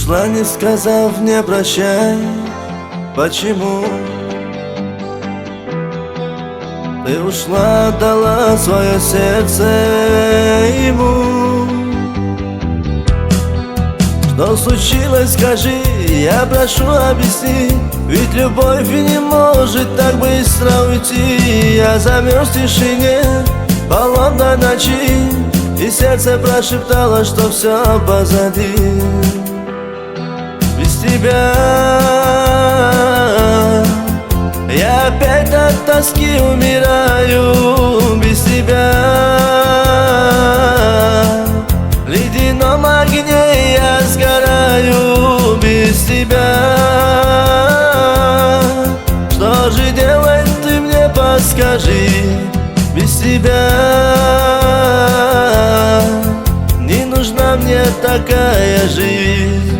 Ушла, не сказав мне прощай. Почему? Ты ушла, отдала свое сердце ему. Что случилось, скажи, я прошу объясни. Ведь любовь не может так быстро уйти. Я замерз в тишине холодной ночи, и сердце прошептало, что все позади. Без тебя я опять от тоски умираю. Без тебя в ледяном огне я сгораю. Без тебя что же делать, ты мне подскажи. Без тебя не нужна мне такая жизнь.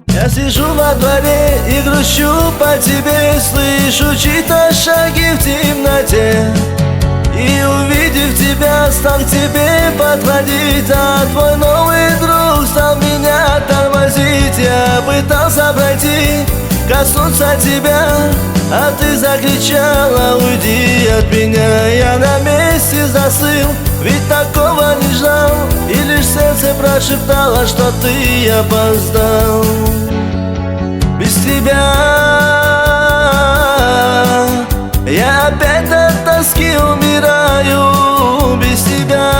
Я сижу во дворе и грущу по тебе, слышу чьи-то шаги в темноте. И увидев тебя, стал к тебе подходить, а твой новый друг стал меня тормозить. Я пытался пройти, коснуться тебя, а ты закричала: уйди от меня. Я на месте застыл, ведь такого не ждал, и лишь сердце прошептало, что ты опоздал. Без тебя я опять от тоски умираю. Без тебя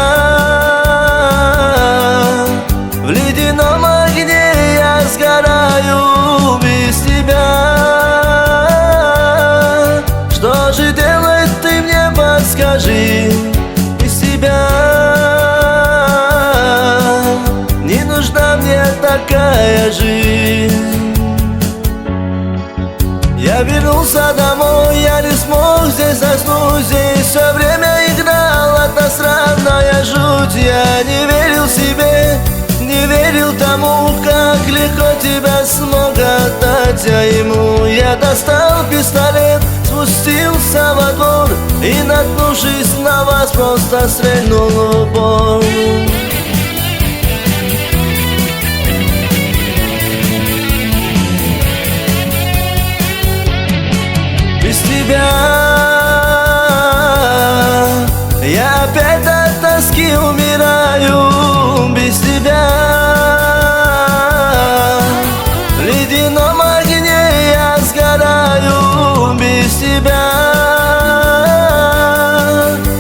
в ледяном огне я сгораю. Без тебя что же делать, ты мне подскажи. Без тебя не нужна мне такая жизнь. Я вернулся домой, я не смог здесь заснуть. Здесь все время играла та странная жуть. Я не верил себе, не верил тому, как легко тебя смог отдать я ему. Я достал пистолет, спустился во двор и, наткнувшись на вас, просто стрельнул в упор. Без тебя я опять от тоски умираю. Без тебя в ледяном огне я сгораю. Без тебя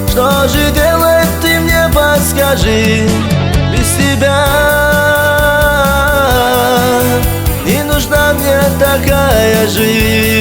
что же делать, ты мне подскажи. Без тебя не нужна мне такая жизнь.